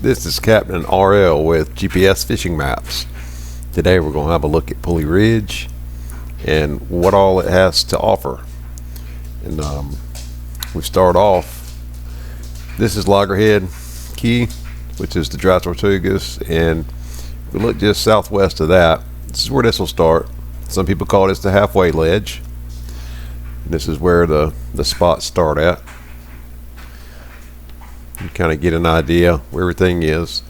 This is Captain RL with GPS Fishing Maps. Today we're going to have a look at Pulley Ridge and what all it has to offer. And we start off, this is Loggerhead Key, which is the Dry Tortugas, and if we look just southwest of that, this is where this will start. Some people call this the halfway ledge. This is where the spots start at. You kind of get an idea where everything is.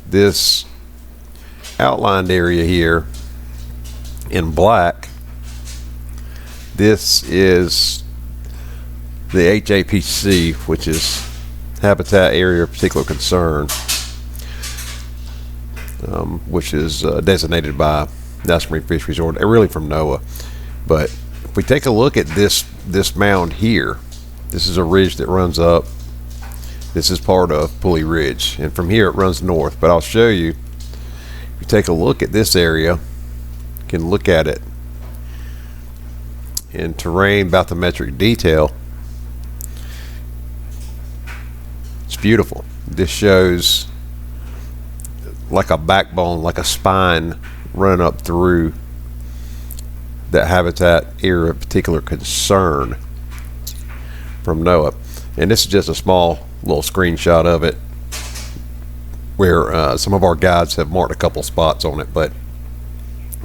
This outlined area here in black, this is the HAPC, which is Habitat Area of Particular Concern, which is designated by National Marine Fisheries Resort, really from NOAA. But if we take a look at this mound here, this is a ridge that runs up. This is part of Pulley Ridge, and from here it runs north. But I'll show you. If you take a look at this area, you can look at it in terrain bathymetric detail. It's beautiful. This shows like a backbone, like a spine running up through that habitat area of particular concern from NOAA. And this is just a small little screenshot of it where some of our guides have marked a couple spots on it, but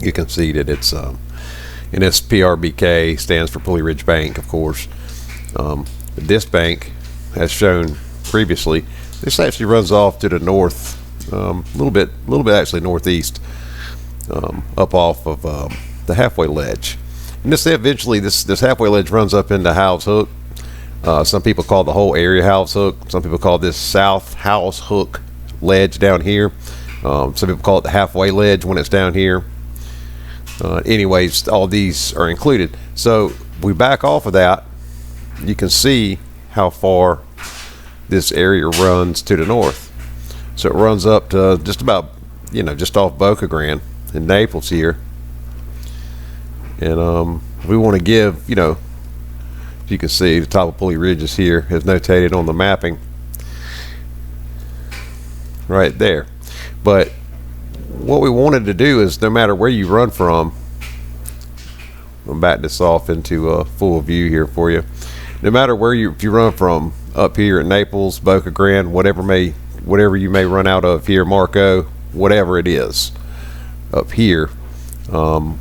you can see that it's and this PRBK stands for Pulley Ridge Bank, of course. This bank, as shown previously, this actually runs off to the north, a little bit actually northeast, up off of the halfway ledge. And this eventually, this halfway ledge runs up into Howes Hook. Some people call the whole area Howes Hook. Some people call this South Howes Hook ledge down here. Some people call it the halfway ledge when it's down here. Anyways, all these are included. So we back off of that. You can see how far this area runs to the north. So it runs up to just about, just off Boca Grande in Naples here. And we want to give, you can see the top of Pulley Ridge is here, is notated on the mapping right there. But what we wanted to do is, no matter where you run from, I'll back this off into a full view here for you. No matter where if you run from up here at Naples, Boca Grande, whatever you may run out of here, Marco, whatever it is up here,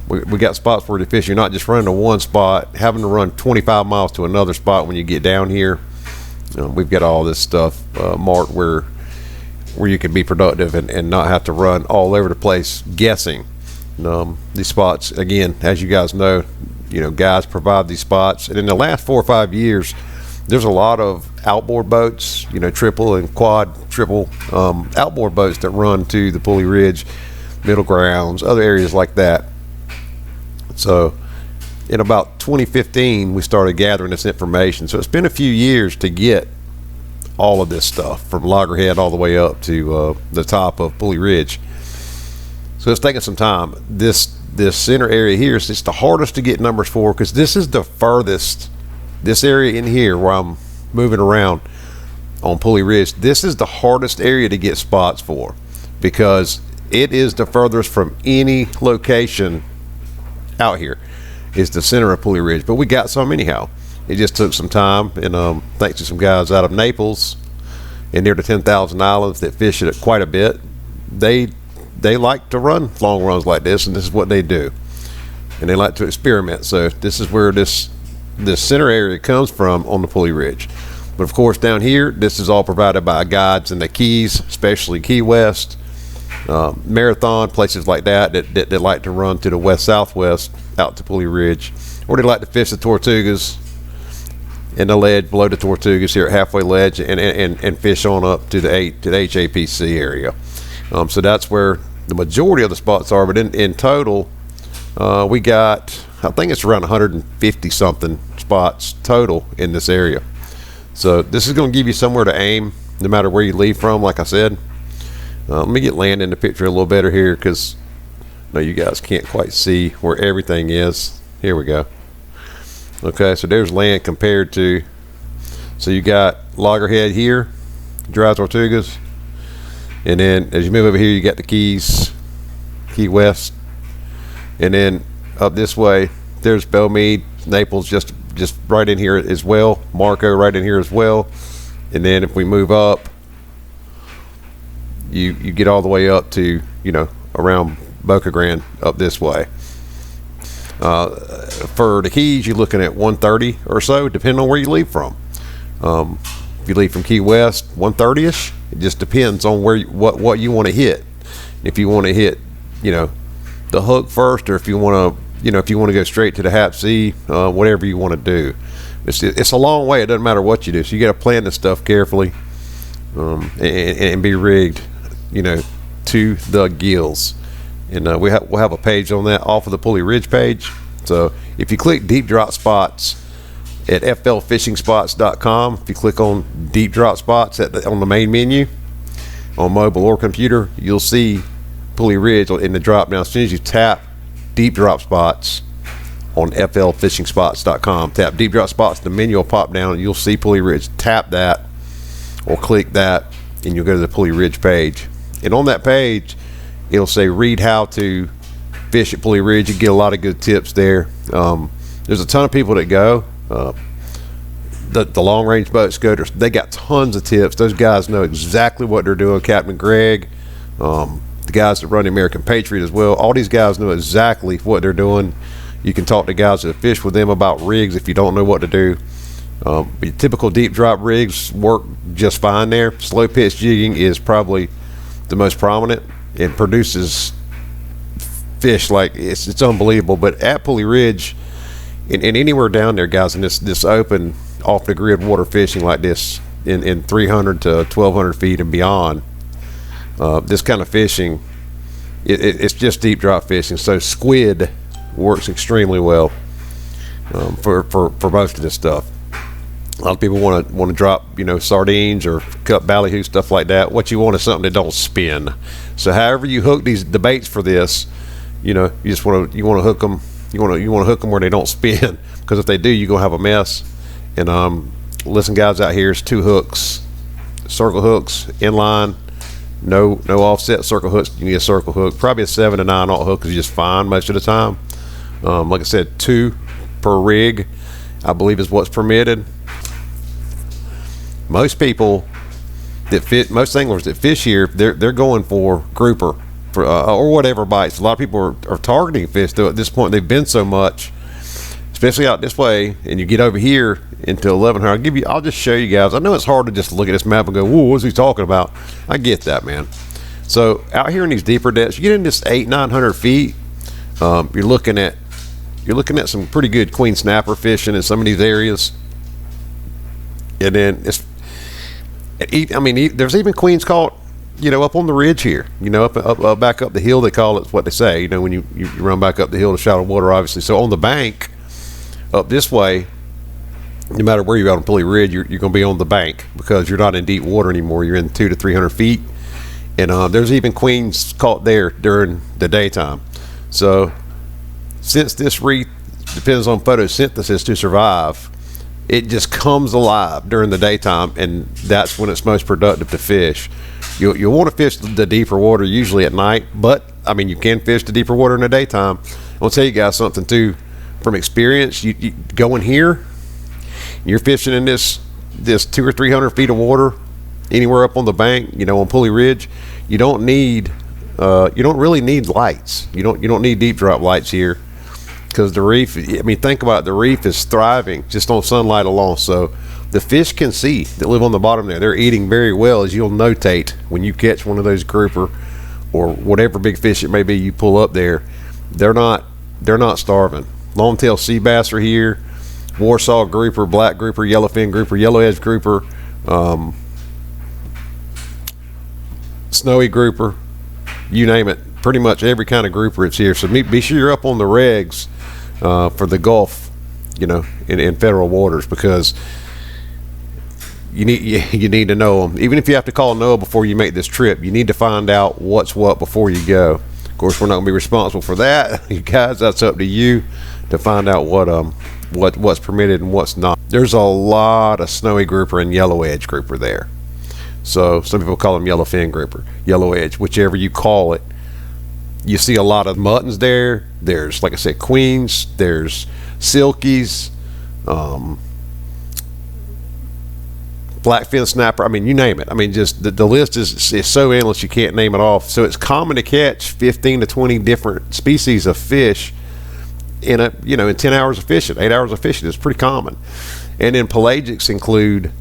we got spots for you to fish. You're not just running to one spot, having to run 25 miles to another spot when you get down here. We've got all this stuff marked where you can be productive and not have to run all over the place guessing. These spots, again, as you guys know, guys provide these spots. And in the last 4 or 5 years, there's a lot of outboard boats, triple and quad, triple outboard boats that run to the Pulley Ridge, Middle Grounds, other areas like that. So in about 2015 we started gathering this information. So it's been a few years to get all of this stuff from Loggerhead all the way up to the top of Pulley Ridge. So it's taking some time. This center area here is just the hardest to get numbers for, because this is the furthest. This area in here where I'm moving around on Pulley Ridge, this is the hardest area to get spots for, because it is the furthest from any location out here. It's the center of Pulley Ridge, but we got some anyhow. It just took some time, and thanks to some guys out of Naples and near the 10,000 Islands that fish it quite a bit. They like to run long runs like this, and this is what they do, and they like to experiment. So this is where this center area comes from on the Pulley Ridge. But of course down here, this is all provided by guides in the Keys, especially Key West, Marathon, places like that like to run to the west-southwest out to Pulley Ridge, or they like to fish the Tortugas in the ledge below the Tortugas here at halfway ledge, and fish on up to the HAPC area. So that's where the majority of the spots are. But in total, we got, I think it's around 150 something spots total in this area. So this is going to give you somewhere to aim no matter where you leave from, like I said. Let me get land in the picture a little better here, because I know you guys can't quite see where everything is. Here we go. Okay, so there's land compared to, so you got Loggerhead here, Dry Tortugas, And then as you move over here, you got the Keys, Key West, and then up this way, there's Belmead, Naples, just right in here as well. Marco right in here as well. And then if we move up, you get all the way up to, around Boca Grande up this way. For the Keys, you're looking at 130 or so, depending on where you leave from. If you leave from Key West, 130ish. It just depends on what you want to hit. If you want to hit, the hook first, or if you want to go straight to the Hap C, whatever you want to do. It's a long way. It doesn't matter what you do. So you got to plan this stuff carefully, and be rigged, to the gills. And we'll have a page on that off of the Pulley Ridge page. So if you click deep drop spots at flfishingspots.com, if you click on deep drop spots on the main menu on mobile or computer, you'll see Pulley Ridge in the drop down. As soon as you tap deep drop spots on flfishingspots.com, tap deep drop spots, the menu will pop down and you'll see Pulley Ridge. Tap that or click that and you'll go to the Pulley Ridge page. And on that page, it'll say read how to fish at Pulley Ridge. You get a lot of good tips there. There's a ton of people that go. The long range boat scooters, they got tons of tips. Those guys know exactly what they're doing. Captain Greg, the guys that run the American Patriot as well, all these guys know exactly what they're doing. You can talk to guys that fish with them about rigs if you don't know what to do. Typical deep drop rigs work just fine there. Slow pitch jigging is probably the most prominent. It produces fish like it's unbelievable. But at Pulley Ridge and anywhere down there, guys, in this open off the grid water fishing like this in 300 to 1200 feet and beyond, this kind of fishing, it's just deep drop fishing. So squid works extremely well for most of this stuff. A lot of people want to drop, sardines or cut ballyhoo, stuff like that. What you want is something that don't spin. So however you hook the baits for this, you just want to hook them. You want to hook them where they don't spin, because if they do, you're gonna have a mess. And listen, guys, out here is 2 hooks, circle hooks, inline, no offset circle hooks. You need a circle hook. Probably a 7 to 9 aught hook is just fine most of the time. Like I said, 2 per rig, I believe, is what's permitted. Most people most anglers that fish here, they're going for grouper or whatever bites. A lot of people are targeting fish, though. At this point, they've been so much, especially out this way, and you get over here into 1100. I'll just show you guys. I know it's hard to just look at this map and go, "Whoa, what's he talking about?" I get that, man. So out here in these deeper depths, you get in this 800-900 feet. You're looking at some pretty good queen snapper fishing in some of these areas, and then there's even queens caught, up on the ridge here, up back up the hill. They call it what they say, when you run back up the hill to shallow water, obviously. So on the bank up this way, no matter where you're out on Pulley Ridge, you're going to be on the bank, because you're not in deep water anymore. You're in 200 to 300 feet, and there's even queens caught there during the daytime. So since this reef depends on photosynthesis to survive, it just comes alive during the daytime, and that's when it's most productive to fish. You'll want to fish the deeper water usually at night, but you can fish the deeper water in the daytime. I'll tell you guys something too from experience. You go in here, you're fishing in this 200 or 300 feet of water anywhere up on the bank, on Pulley Ridge. You don't really need lights. You don't need deep drop lights here, because the reef, think about it, the reef is thriving just on sunlight alone. So the fish can see that live on the bottom there. They're eating very well, as you'll notate when you catch one of those grouper or whatever big fish it may be you pull up there. They're not starving. Longtail sea bass are here, Warsaw grouper, black grouper, yellowfin grouper, yellow edge grouper, snowy grouper, you name it. Pretty much every kind of grouper it's here. So be sure you're up on the regs for the Gulf, in federal waters, because you need to know them. Even if you have to call NOAA before you make this trip, you need to find out what's what before you go. Of course, we're not going to be responsible for that, you guys. That's up to you to find out what's permitted and what's not. There's a lot of snowy grouper and yellow edge grouper there. So some people call them yellowfin grouper, yellow edge, whichever you call it. You see a lot of muttons there. There's, like I said, queens. There's silkies, blackfin snapper. I mean, you name it. I mean, just the list is so endless you can't name it off. So it's common to catch 15 to 20 different species of fish in in 10 hours of fishing, 8 hours of fishing. It's pretty common. And then pelagics include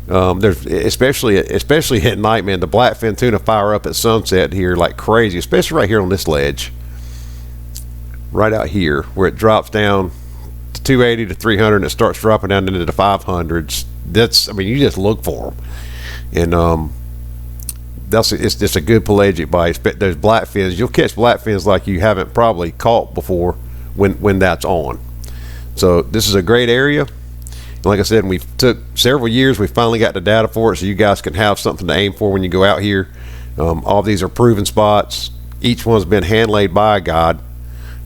there's especially at night, man. The blackfin tuna fire up at sunset here like crazy, especially right here on this ledge, right out here where it drops down to 280 to 300 and it starts dropping down into the 500s. I mean, you just look for them, and it's just a good pelagic bite. Those blackfins, you'll catch blackfins like you haven't probably caught before when that's on. So this is a great area. Like I said, we took several years. We finally got the data for it, so you guys can have something to aim for when you go out here. All of these are proven spots. Each one's been hand laid by a guide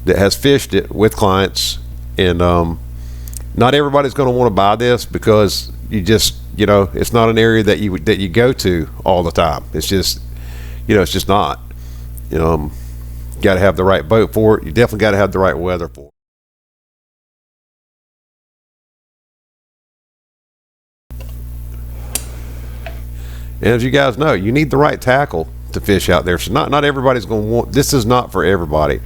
that has fished it with clients, and not everybody's going to want to buy this because it's not an area that you go to all the time. It's just it's just not. Got to have the right boat for it. You definitely got to have the right weather for it. And as you guys know, you need the right tackle to fish out there. So not everybody's going to want. This is not for everybody.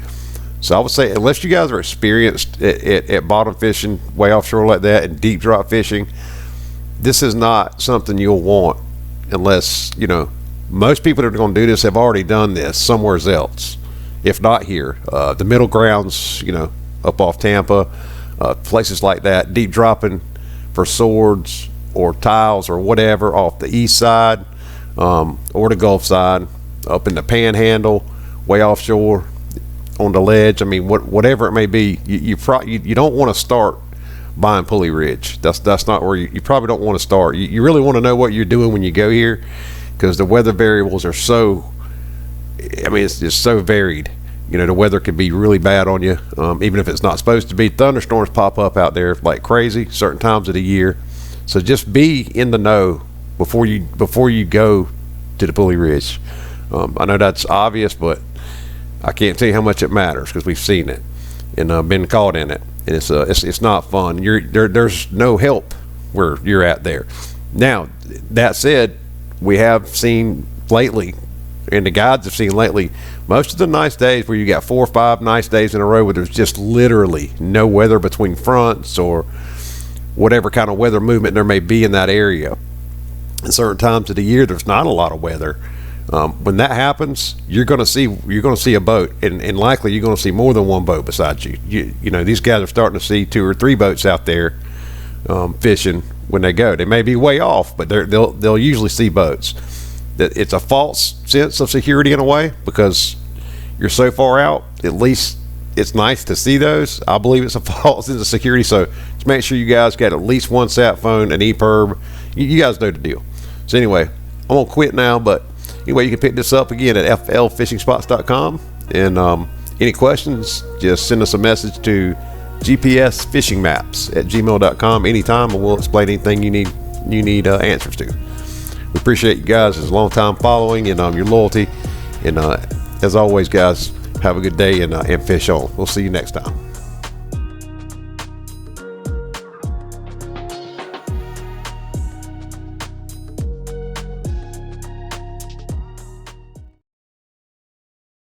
So I would say, unless you guys are experienced at bottom fishing way offshore like that and deep drop fishing, this is not something you'll want unless most people that are going to do this have already done this somewhere else, if not here. The middle grounds, up off Tampa, places like that, deep dropping for swords or tiles or whatever off the east side, or the Gulf side, up in the Panhandle, way offshore on the ledge. I mean, whatever it may be, you don't want to start buying Pulley Ridge. That's not where you probably don't want to start. You really want to know what you're doing when you go here, because the weather variables are so. I mean, it's just so varied. The weather can be really bad on you, even if it's not supposed to be. Thunderstorms pop up out there like crazy certain times of the year. So just be in the know before you go to the Pulley Ridge. I know that's obvious, but I can't tell you how much it matters because we've seen it and been caught in it, and it's not fun. There's no help where you're at there. Now that said, we have seen lately, and the guides have seen lately, most of the nice days where you got 4 or 5 nice days in a row where there's just literally no weather between fronts or whatever kind of weather movement there may be in that area. In certain times of the year, there's not a lot of weather. When that happens, you're going to see a boat, and likely you're going to see more than one boat besides you. These guys are starting to see 2 or 3 boats out there fishing when they go. They may be way off, but they'll usually see boats. It's a false sense of security in a way because you're so far out. At least it's nice to see those. I believe it's a false sense of security. So just make sure you guys got at least one sat phone, an EPIRB. You guys know the deal. So anyway, I'm gonna quit now, but anyway, you can pick this up again at flfishingspots.com. And any questions, just send us a message to gpsfishingmaps@gmail.com anytime, and we'll explain anything you need answers to. We appreciate you guys as a long time following and your loyalty. And as always, guys, have a good day and fish on. We'll see you next time.